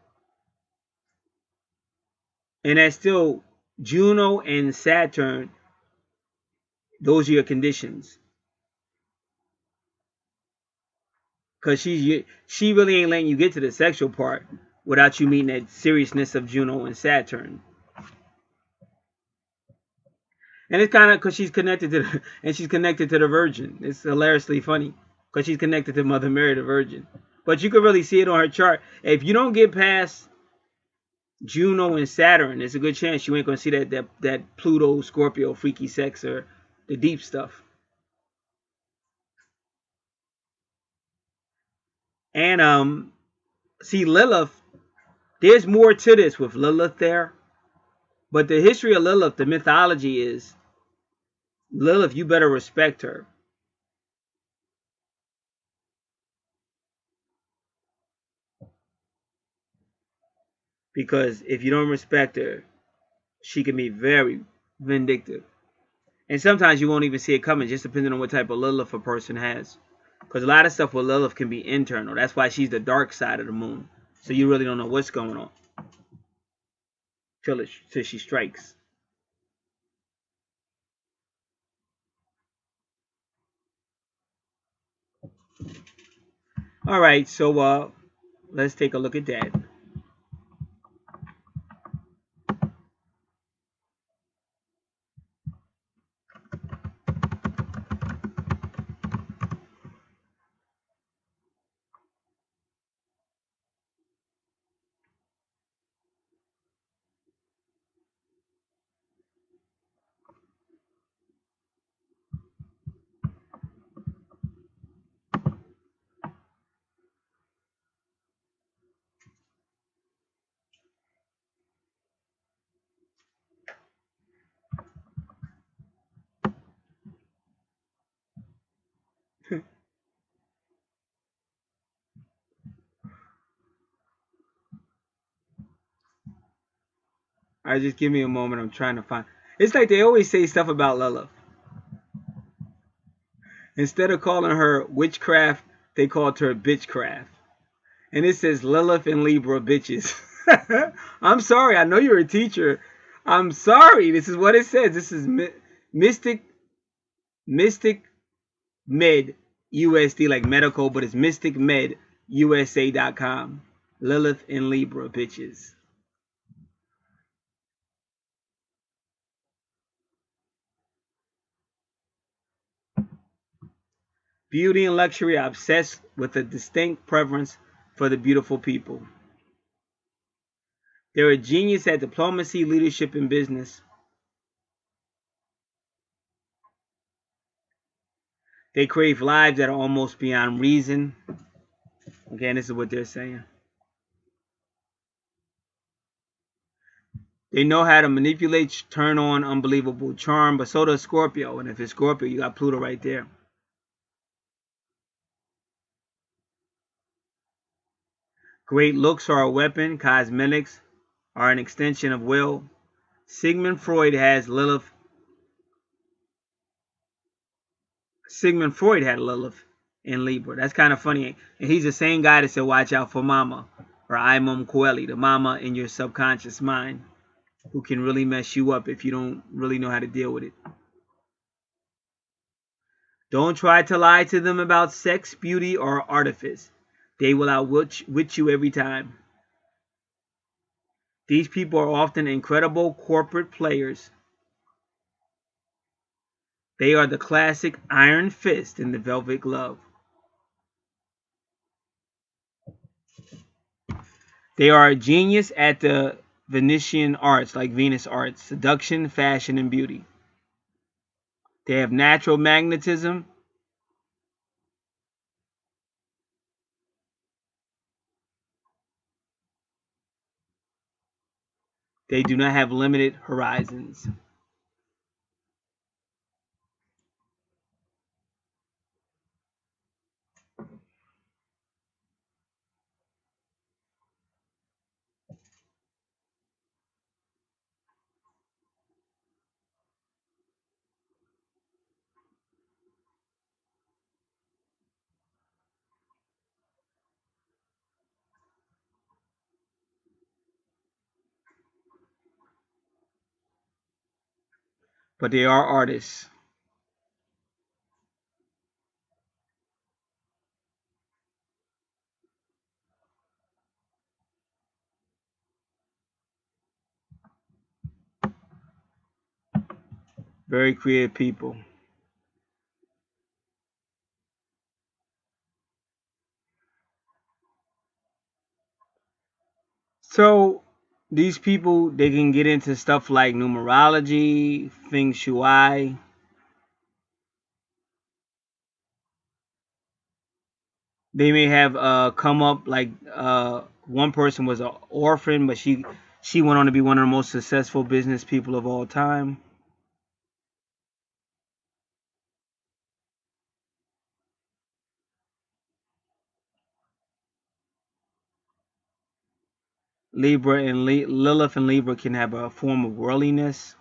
And that's still Juno and Saturn. Those are your conditions. Because she really ain't letting you get to the sexual part without you meeting that seriousness of Juno and Saturn. And it's kind of because she's connected to the Virgin. It's hilariously funny because she's connected to Mother Mary, the Virgin. But you can really see it on her chart. If you don't get past Juno and Saturn, there's a good chance you ain't gonna see that Pluto, Scorpio, freaky sex or the deep stuff. And see Lilith, there's more to this with Lilith there. But the history of Lilith, the mythology is Lilith, you better respect her. Because if you don't respect her, she can be very vindictive. And sometimes you won't even see it coming, just depending on what type of Lilith a person has. Because a lot of stuff with Lilith can be internal. That's why she's the dark side of the moon. So you really don't know what's going on till she strikes. All right, so let's take a look at that. Alright, just give me a moment. I'm trying to find. It's like they always say stuff about Lilith. Instead of calling her witchcraft, they called her bitchcraft. And it says Lilith and Libra bitches. I'm sorry. I know you're a teacher. I'm sorry. This is what it says. This is Mystic Med USD, like medical, but it's mysticmedusa.com. Lilith and Libra bitches. Beauty and luxury are obsessed with a distinct preference for the beautiful people. They're a genius at diplomacy, leadership, and business. They crave lives that are almost beyond reason. Again, this is what they're saying. They know how to manipulate, turn on unbelievable charm, but so does Scorpio. And if it's Scorpio, you got Pluto right there. Great looks are a weapon. Cosmetics are an extension of will. Sigmund Freud had Lilith in Libra. That's kind of funny. And he's the same guy that said, watch out for mama, or Imam Coeli, the mama in your subconscious mind, who can really mess you up if you don't really know how to deal with it. Don't try to lie to them about sex, beauty, or artifice. They will outwit you every time. These people are often incredible corporate players. They are the classic iron fist in the velvet glove. They are a genius at the Venetian arts, like Venus arts, seduction, fashion, and beauty. They have natural magnetism. They do not have limited horizons. But they are artists. Very creative people. So these people, they can get into stuff like numerology, feng shui. They may have come up like one person was an orphan, but she went on to be one of the most successful business people of all time. Libra and Lilith and Libra can have a form of worldliness.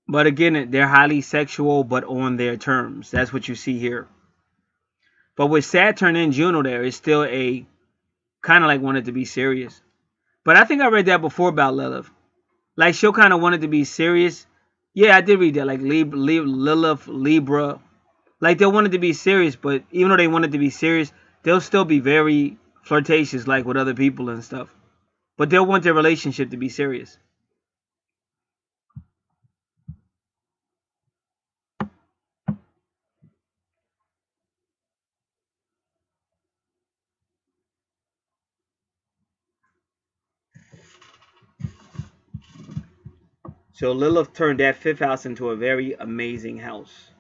But again, they're highly sexual, but on their terms. That's what you see here. But with Saturn and Juno there, it's still a kind of like wanted to be serious. But I think I read that before about Lilith. Like she'll kind of wanted to be serious. Yeah, I did read that. Like Lilith, Libra. Like they wanted to be serious, but even though they wanted to be serious, they'll still be very flirtatious, like with other people and stuff. But they'll want their relationship to be serious. So Lilith turned that fifth house into a very amazing house.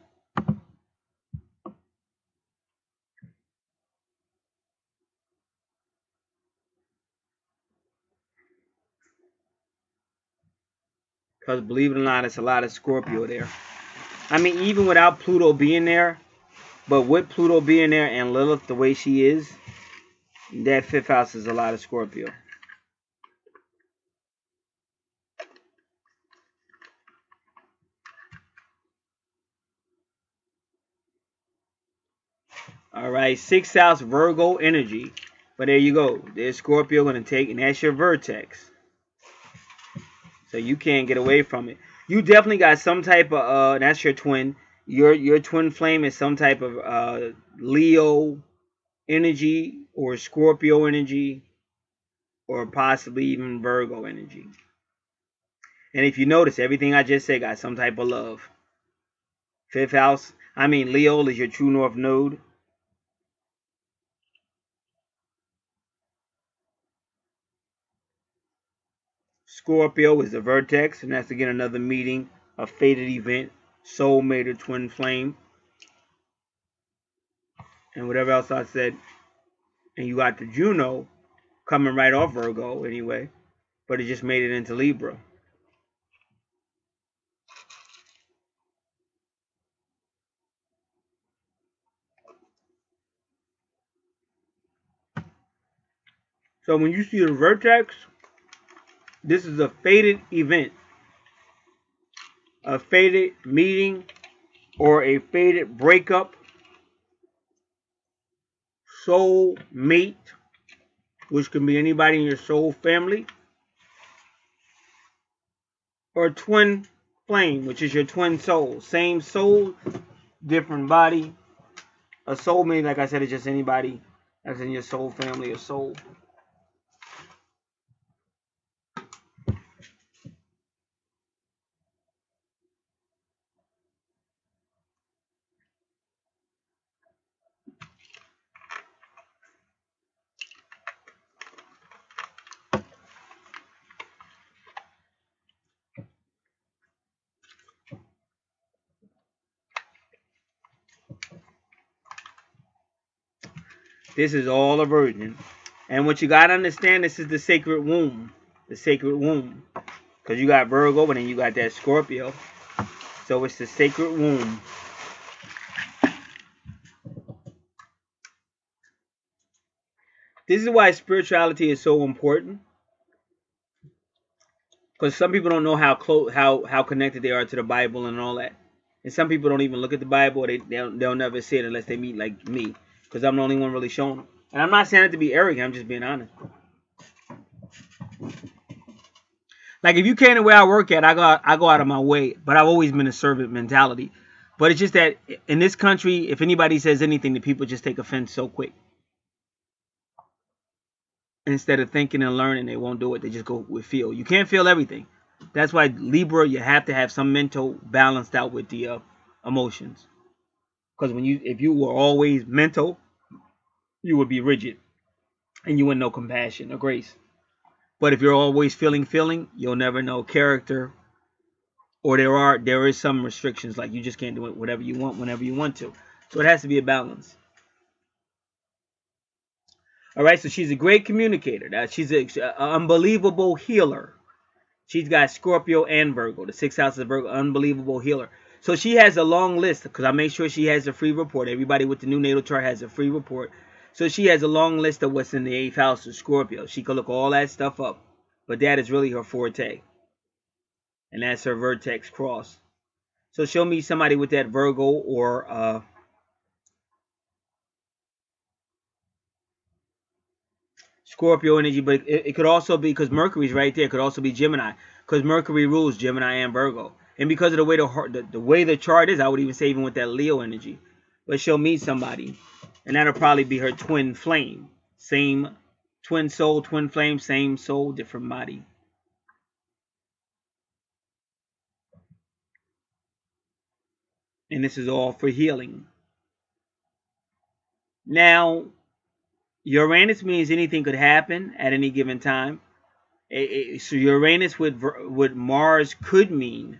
Because believe it or not, it's a lot of Scorpio there. I mean, even without Pluto being there, but with Pluto being there and Lilith the way she is, that 5th house is a lot of Scorpio. All right, 6th house Virgo energy. But there you go. There's Scorpio going to take, and that's your vertex. So you can't get away from it. You definitely got some type of, that's your twin. Your twin flame is some type of Leo energy or Scorpio energy or possibly even Virgo energy. And if you notice, everything I just said got some type of love. 5th house, I mean Leo is your true north node. Scorpio is the vertex, and that's again another meeting, a fated event, soulmate or twin flame, and whatever else I said. And you got the Juno coming right off Virgo anyway, but it just made it into Libra. So when you see the vertex, this is a fated event, a fated meeting, or a fated breakup, soul mate, which can be anybody in your soul family, or twin flame, which is your twin soul. Same soul, different body. A soulmate, like I said, is just anybody that's in your soul family or soul. This is all a virgin. And what you got to understand, this is the sacred womb. The sacred womb. Because you got Virgo, and then you got that Scorpio. So it's the sacred womb. This is why spirituality is so important. Because some people don't know how connected they are to the Bible and all that. And some people don't even look at the Bible. They'll never see it unless they meet like me. Because I'm the only one really showing them. And I'm not saying it to be arrogant. I'm just being honest. Like if you came to where I work at, I go out of my way. But I've always been a servant mentality. But it's just that in this country, if anybody says anything, the people just take offense so quick. Instead of thinking and learning, they won't do it. They just go with feel. You can't feel everything. That's why Libra, you have to have some mental balanced out with the emotions. Because if you were always mental, you would be rigid, and you wouldn't know compassion or grace. But if you're always feeling, you'll never know character. Or there is some restrictions, like you just can't do it whatever you want whenever you want to. So it has to be a balance. All right, so she's a great communicator. She's an unbelievable healer. She's got Scorpio and Virgo. The 6th house is Virgo, unbelievable healer. So she has a long list because I make sure she has a free report. Everybody with the new natal chart has a free report. So she has a long list of what's in the 8th house of Scorpio. She can look all that stuff up. But that is really her forte. And that's her vertex cross. So she'll meet somebody with that Virgo or Scorpio energy, but it could also be, because Mercury's right there, it could also be Gemini, because Mercury rules Gemini and Virgo. And because of the way the chart is, I would even say even with that Leo energy. But she'll meet somebody, and that'll probably be her twin flame. Same twin soul, twin flame, same soul, different body. And this is all for healing. Now, Uranus means anything could happen at any given time. So Uranus with Mars could mean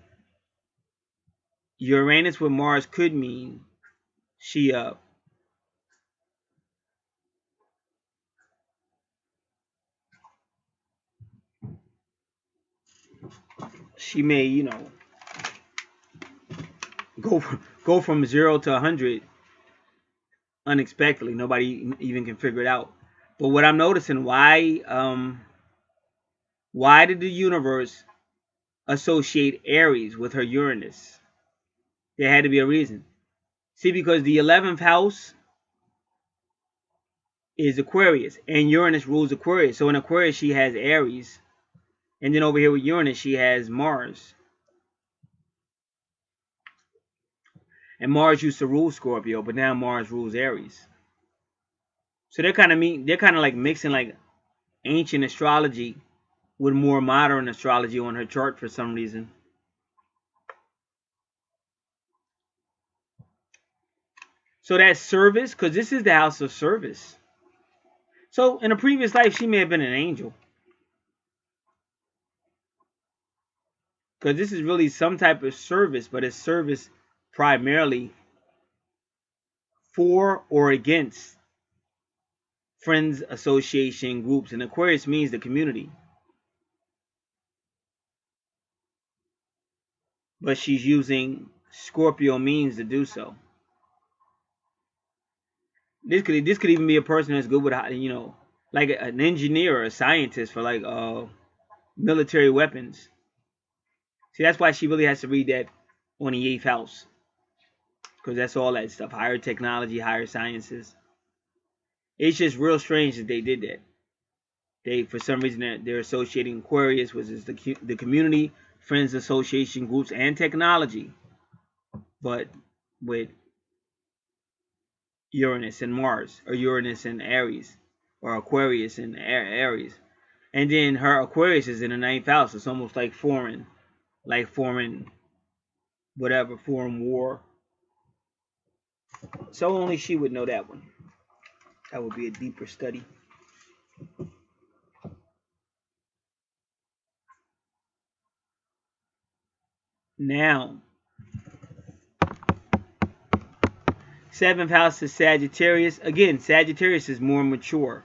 she she may, you know, go from 0 to 100 unexpectedly. Nobody even can figure it out. But what I'm noticing, why did the universe associate Aries with her Uranus? There had to be a reason. See, because the 11th house is Aquarius, and Uranus rules Aquarius. So in Aquarius, she has Aries. And then over here with Uranus, she has Mars. And Mars used to rule Scorpio, but now Mars rules Aries. So they're kind of like mixing like ancient astrology with more modern astrology on her chart for some reason. So that's service, because this is the house of service. So in a previous life, she may have been an angel. Because this is really some type of service, but it's service primarily for or against friends, association, groups. And Aquarius means the community. But she's using Scorpio means to do so. This could even be a person that's good with, you know, like an engineer or a scientist for like military weapons. See, that's why she really has to read that on the 8th house, because that's all that stuff, higher technology, higher sciences. It's just real strange that they did that. They, for some reason, they're associating Aquarius with the community, friends, association, groups, and technology, but with Uranus and Mars, or Uranus and Aries, or Aquarius and Aries. And then her Aquarius is in the 9th house. It's almost like foreign whatever, foreign war. So only she would know that one. That would be a deeper study. Now, 7th house is Sagittarius. Again, Sagittarius is more mature.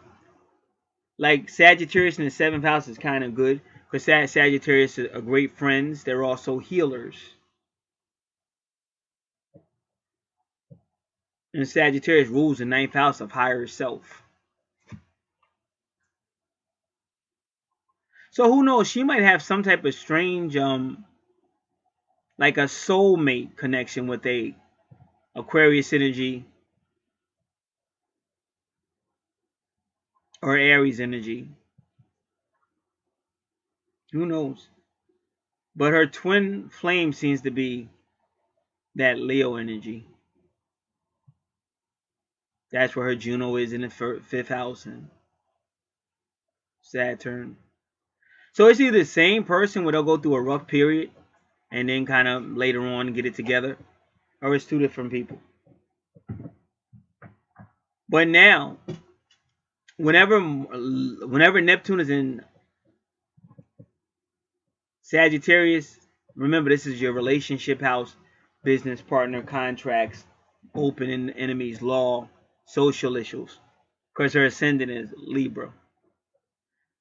Like Sagittarius in the 7th house is kind of good, because Sagittarius are great friends. They're also healers. And Sagittarius rules the 9th house of higher self. So who knows? She might have some type of strange, like a soulmate connection with a Aquarius energy or Aries energy. Who knows? But her twin flame seems to be that Leo energy. That's where her Juno is in the 5th house and Saturn. So it's either the same person where they'll go through a rough period and then kind of later on get it together, or it's two different people. But now, whenever Neptune is in Sagittarius, remember this is your relationship house, business partner, contracts, open enemies, law, social issues, because her ascendant is Libra.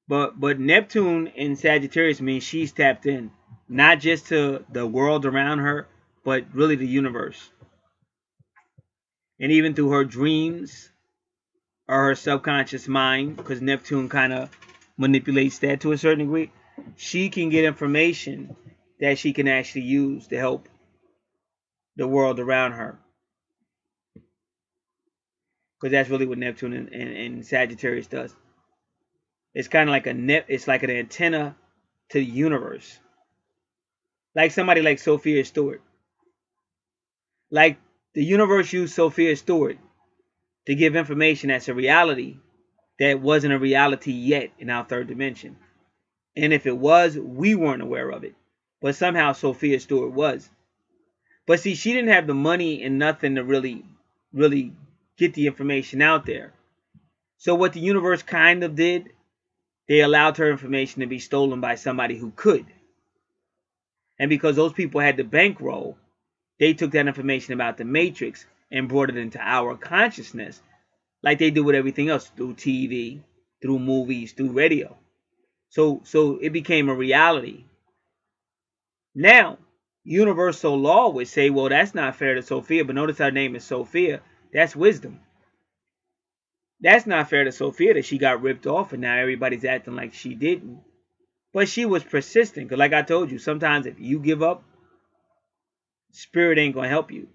But Neptune in Sagittarius means she's tapped in, not just to the world around her, but really the universe. And even through her dreams or her subconscious mind, because Neptune kind of manipulates that to a certain degree, she can get information that she can actually use to help the world around her. Because that's really what Neptune and Sagittarius does. It's kind of like it's like an antenna to the universe. Like somebody like Sophia Stewart. Like the universe used Sophia Stewart to give information that's a reality that wasn't a reality yet in our 3rd dimension. And if it was, we weren't aware of it. But somehow Sophia Stewart was. But see, she didn't have the money and nothing to really get the information out there. So what the universe kind of did, they allowed her information to be stolen by somebody who could. And because those people had the bankroll, they took that information about the matrix and brought it into our consciousness, like they do with everything else, through TV, through movies, through radio. So it became a reality. Now, universal law would say, well, that's not fair to Sophia, but notice her name is Sophia. That's wisdom. That's not fair to Sophia that she got ripped off and now everybody's acting like she didn't. But she was persistent. Because like I told you, sometimes if you give up, spirit ain't going to help you.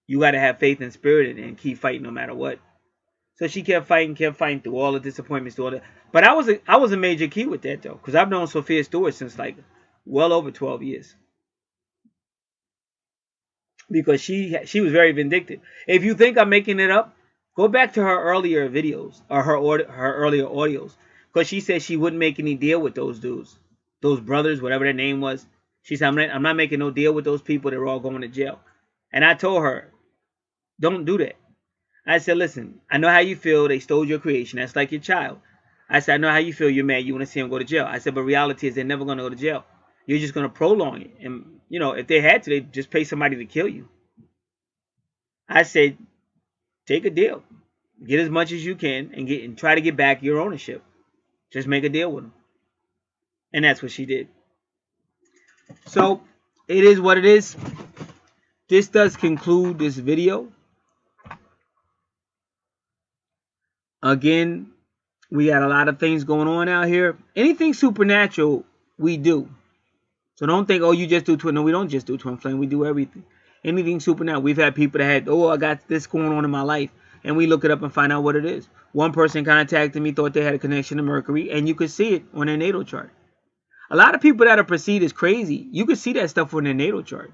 You got to have faith in spirit and keep fighting no matter what. So she kept fighting through all the disappointments, through all that. But I was a major key with that though, because I've known Sophia Stewart since like well over 12 years. Because she was very vindictive. If you think I'm making it up, go back to her earlier videos or her earlier audios, because she said she wouldn't make any deal with those dudes, those brothers, whatever their name was. She said, I'm not making no deal with those people. They're all going to jail. And I told her, don't do that. I said, listen, I know how you feel. They stole your creation. That's like your child. I said, I know how you feel. You're mad. You want to see them go to jail. I said, but reality is they're never going to go to jail. You're just going to prolong it. And, you know, if they had to, they'd just pay somebody to kill you. I said, take a deal. Get as much as you can and try to get back your ownership. Just make a deal with them. And that's what she did. So, it is what it is. This does conclude this video. Again, we got a lot of things going on out here. Anything supernatural, we do. So don't think, oh, you just do twin. No, we don't just do twin flame. We do everything. Anything supernatural. We've had people that had, oh, I got this going on in my life. And we look it up and find out what it is. One person contacted me, thought they had a connection to Mercury. And you could see it on their natal chart. A lot of people that are perceived as crazy, you could see that stuff on their natal chart.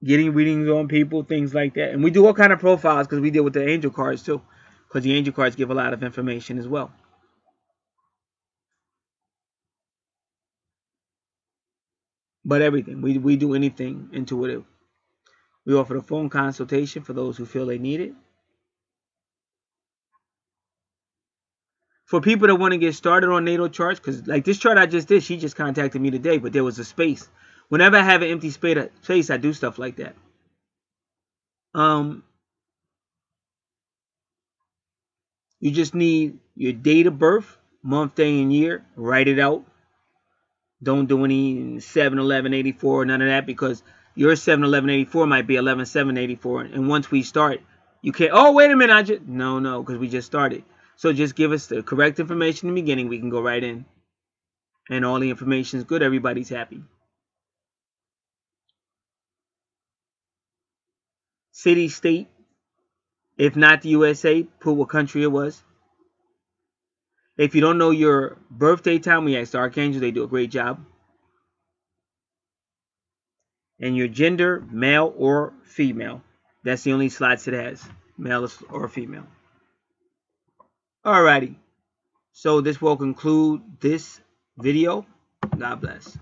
Getting readings on people, things like that. And we do all kind of profiles because we deal with the angel cards too. Because the angel cards give a lot of information as well. But everything. We do anything intuitive. We offer a phone consultation for those who feel they need it. For people that want to get started on natal charts, because like this chart I just did, she just contacted me today, but there was a space. Whenever I have an empty space, I do stuff like that. You just need your date of birth, month, day, and year. Write it out. Don't do any 7-11-84, none of that, because your 7-11-84 might be 11-7-84. And once we start, you can't, oh, wait a minute, no, because we just started. So just give us the correct information in the beginning. We can go right in. And all the information is good. Everybody's happy. City, state. If not the USA, put what country it was. If you don't know your birthday time, we ask the Archangel. They do a great job. And your gender, male or female. That's the only slots it has. Male or female. Alrighty. So this will conclude this video. God bless.